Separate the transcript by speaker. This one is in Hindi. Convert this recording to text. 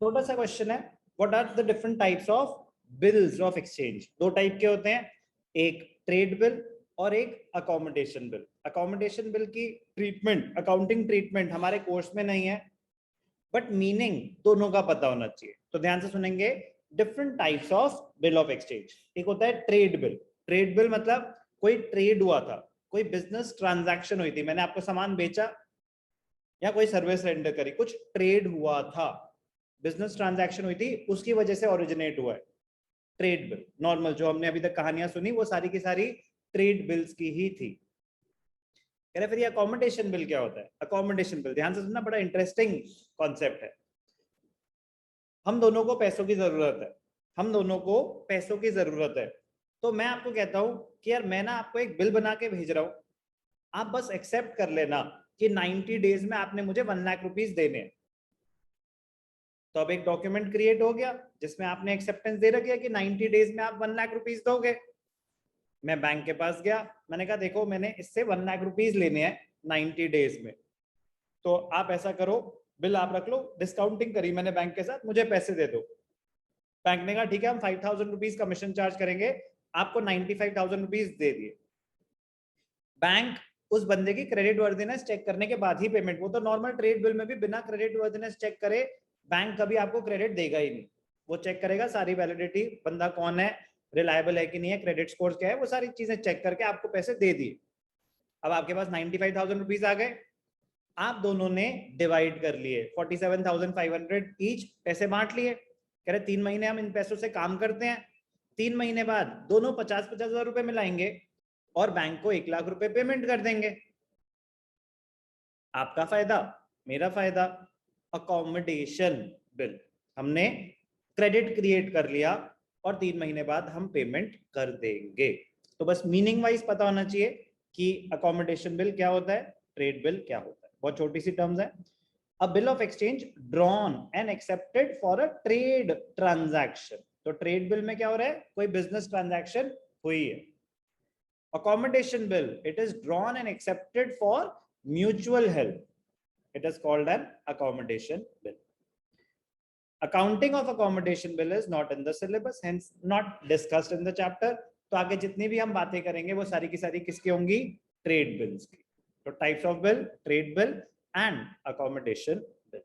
Speaker 1: छोटा सा क्वेश्चन है, what are the different types of bills of exchange? दो टाइप के होते हैं, एक ट्रेड बिल और एक अकोमोडेशन बिल। अकोमोडेशन बिल की ट्रीटमेंट, अकाउंटिंग ट्रीटमेंट हमारे कोर्स में नहीं है, बट मीनिंग दोनों का पता होना चाहिए। तो ध्यान से सुनेंगे। Different types of bill of exchange. एक होता है ट्रेड बिल। ट्रेड बिल मतलब कोई ट्रेड हुआ था, कोई बिजनेस ट्रांजैक्शन हुई थी, मैंने आपको सामान बेचा या कोई सर्विस रेंडर करी, कुछ ट्रेड हुआ था, बिजनेस ट्रांजैक्शन हुई थी, उसकी वजह से ओरिजिनेट हुआ है ट्रेड बिल। नॉर्मल जो हमने अभी तक कहानियां सुनी वो सारी की सारी ट्रेड बिल्स की ही थी। कह रहे फिर ये अकोमोडेशन बिल क्या होता है? अकोमोडेशन बिल ध्यान से सुनना, बड़ा इंटरेस्टिंग कॉन्सेप्ट है। हम दोनों को पैसों की जरूरत है, हम दोनों को पैसों की जरूरत है। तो मैं आपको कहता हूं कि यार मैं ना आपको एक बिल बना के भेज रहा हूं, आप बस एक्सेप्ट कर लेना कि 90 डेज में आपने मुझे 1 लाख रुपीस देने हैं। तो अब एक डॉक्यूमेंट क्रिएट हो गया जिसमें आपने एक्सेप्टेंस दे रखी है कि 90 डेज में आप 1 लाख रुपीस दोगे। मैं बैंक के पास गया, मैंने कहा देखो मैंने इससे 1 लाख रुपीस लेने हैं 90 डेज में, तो आप ऐसा करो, बिल आप रख लो, डिस्काउंटिंग करी मैंने बैंक के साथ, मुझे पैसे दे दो। बैंक ने कहा ठीक है हम 5,000 रुपीज कमीशन चार्ज करेंगे, आपको 95,000 रुपीज दे दिए। बैंक उस बंदे की क्रेडिट वर्दिनेस चेक करने के बाद ही पेमेंट, वो तो नॉर्मल ट्रेड बिल में भी बिना क्रेडिट वर्दिनेस चेक करे बैंक कभी आपको क्रेडिट देगा ही नहीं। वो चेक करेगा सारी वैलिडिटी, बंदा कौन है, रिलायबल है कि नहीं है, क्रेडिट स्कोर क्या है, वो सारी चीजें चेक करके आपको पैसे दे दिए। अब आपके पास 95,000 रुपीज आ गए, आप दोनों ने डिवाइड कर लिए 47,500 ईच, पैसे बांट लिए। कह रहे 3 महीने हम इन पैसों से काम करते हैं, 3 महीने बाद दोनों 50-50 हजार रुपए मिलाएंगे और बैंक को 1 लाख रुपए पेमेंट कर देंगे। आपका फायदा, मेरा फायदा। अकोमोडेशन बिल, हमने क्रेडिट क्रिएट कर लिया और 3 महीने बाद हम पेमेंट कर देंगे। तो बस मीनिंग वाइज पता होना चाहिए कि अकोमोडेशन बिल क्या होता है, ट्रेड बिल क्या होता है। बहुत छोटी सी टर्म्स है। अ bill of exchange drawn and accepted for a trade transaction. तो ट्रेड बिल में क्या हो रहा है, कोई बिजनेस ट्रांजैक्शन हुई है। Accommodation bill, it is drawn and accepted for mutual help. It is called an accommodation bill. Accounting of accommodation bill is not in the syllabus, hence not discussed in the chapter. तो आगे जितनी भी हम बातें करेंगे वो सारी की सारी किसकी होंगी, ट्रेड बिल्स की। तो types of bill, trade bill and accommodation bill.